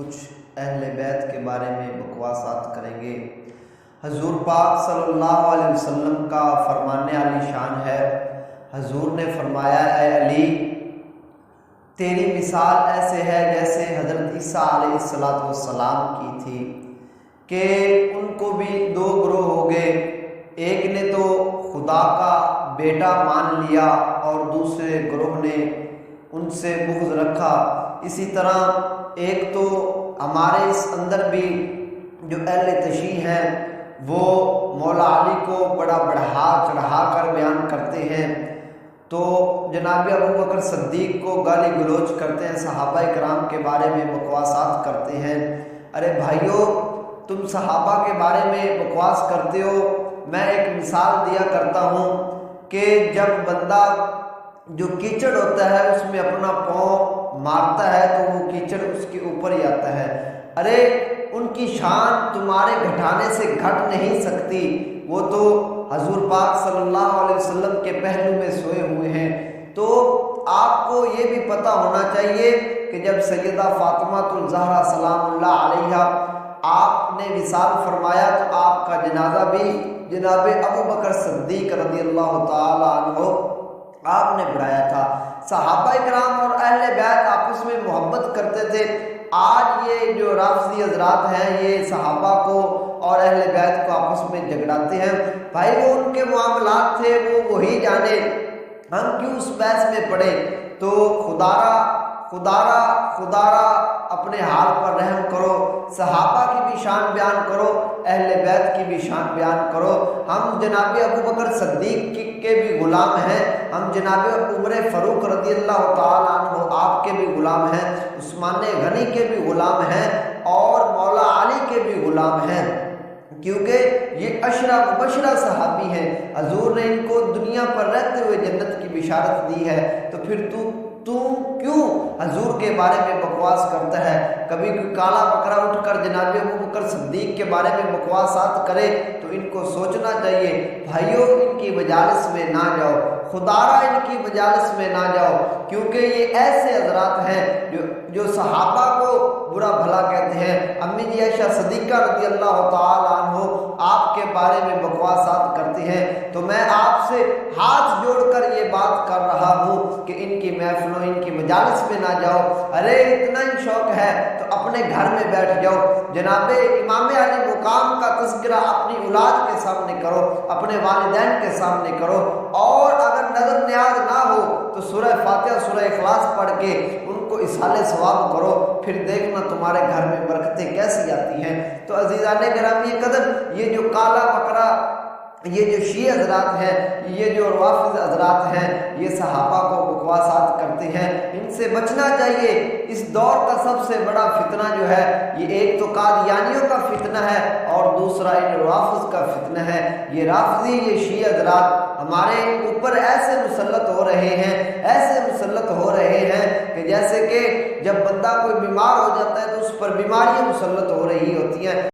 کچھ اہل بیت کے بارے میں بکواسات کریں گے۔ حضور پاک صلی اللہ علیہ وسلم کا فرمانے عالی شان ہے۔ حضور نے فرمایا، اے علی، تیری مثال ایسے ہے جیسے حضرت عیسیٰ علیہ السلام کی تھی کہ ان کو بھی دو گروہ ہو گئے، ایک نے تو خدا کا بیٹا مان لیا اور دوسرے گروہ نے ان سے بغض رکھا۔ اسی طرح ایک تو ہمارے اس اندر بھی جو اہل تشیع ہیں وہ مولا علی کو بڑا بڑھا چڑھا کر بیان کرتے ہیں، تو جناب ابو بکر صدیق کو گالی گلوچ کرتے ہیں، صحابہ کرام کے بارے میں بکواسات کرتے ہیں۔ ارے بھائیو، تم صحابہ کے بارے میں بکواس کرتے ہو، میں ایک مثال دیا کرتا ہوں کہ جب بندہ جو کیچڑ ہوتا ہے اس میں اپنا پاؤں مارتا ہے تو وہ کیچڑ اس کے اوپر ہی آتا ہے۔ ارے ان کی شان تمہارے گھٹانے سے گھٹ نہیں سکتی، وہ تو حضور پاک صلی اللہ علیہ وسلم کے پہلو میں سوئے ہوئے ہیں۔ تو آپ کو یہ بھی پتہ ہونا چاہیے کہ جب سیدہ فاطمہ الزہرا سلام اللہ علیہا آپ نے وصال فرمایا تو آپ کا جنازہ بھی جناب ابو بکر صدیق رضی اللہ تعالی عنہ آپ نے بڑھایا تھا۔ صحابہ کرام اور اہل بیت آپس میں محبت کرتے تھے۔ آج یہ جو رافضی حضرات ہیں یہ صحابہ کو اور اہل بیت کو آپس میں جھگڑاتے ہیں۔ بھائی وہ ان کے معاملات تھے، وہ وہی جانے، ہم کیوں اس بحث میں پڑے؟ تو خدارا اپنے حال پر رحم کرو، صحابہ کی بھی شان بیان کرو، اہل بیت کی بھی شان بیان کرو۔ ہم جناب ابو بکر صدیق کے بھی غلام ہیں، ہم جناب عمر فاروق رضی اللہ تعالیٰ عنہ آپ کے بھی غلام ہیں، عثمان غنی کے بھی غلام ہیں اور مولا علی کے بھی غلام ہیں، کیونکہ یہ عشرہ مبشرہ صحابی ہیں۔ حضور نے ان کو دنیا پر رہتے ہوئے جنت کی بشارت دی ہے، تو پھر تو کیوں حضور کے بارے میں بکواس کرتا ہے؟ کبھی کوئی کالا بکرا اٹھ کر جناب ابو بکر صدیق کے بارے میں بکواسات کرے تو ان کو سوچنا چاہیے، بھائیو ان کی مجالس میں نہ جاؤ، خدارہ ان کی مجالس میں نہ جاؤ، کیونکہ یہ ایسے حضرات ہیں جو صحابہ کو برا بھلا کہتے ہیں۔ امی جی عائشہ صدیقہ رضی اللہ تعالی عنہ آپ کے بارے میں بکواسات کرتے ہیں، تو میں آپ سے ہاتھ جوڑ کر یہ بات کر رہا ہوں کہ ان کی محفلوں ان کی مجالس میں نہ جاؤ۔ ارے اتنا ہی شوق ہے تو اپنے گھر میں بیٹھ جاؤ، جناب امام علی مقام کا تذکرہ اپنی اولاد کے سامنے کرو، اپنے والدین کے سامنے کرو، اور اگر نظر نیاز نہ ہو تو سورہ فاتحہ سورہ اخلاص پڑھ کے ان کو اصحال ثواب کرو، پھر دیکھنا تمہارے گھر میں برکتیں کیسی آتی ہیں۔ تو عزیزان گرامی قدر، یہ جو کالا بکرا یہ جو شیعہ حضرات ہیں، یہ جو روافض حضرات ہیں، یہ صحابہ کو بکواسات کرتے ہیں، ان سے بچنا چاہیے۔ اس دور کا سب سے بڑا فتنہ جو ہے یہ ایک تو قادیانیوں کا فتنہ ہے اور دوسرا ان روافض کا فتنہ ہے۔ یہ رافضی یہ شیعہ حضرات ہمارے اوپر ایسے مسلط ہو رہے ہیں کہ جیسے کہ جب بندہ کوئی بیمار ہو جاتا ہے تو اس پر بیماریاں مسلط ہو رہی ہوتی ہیں۔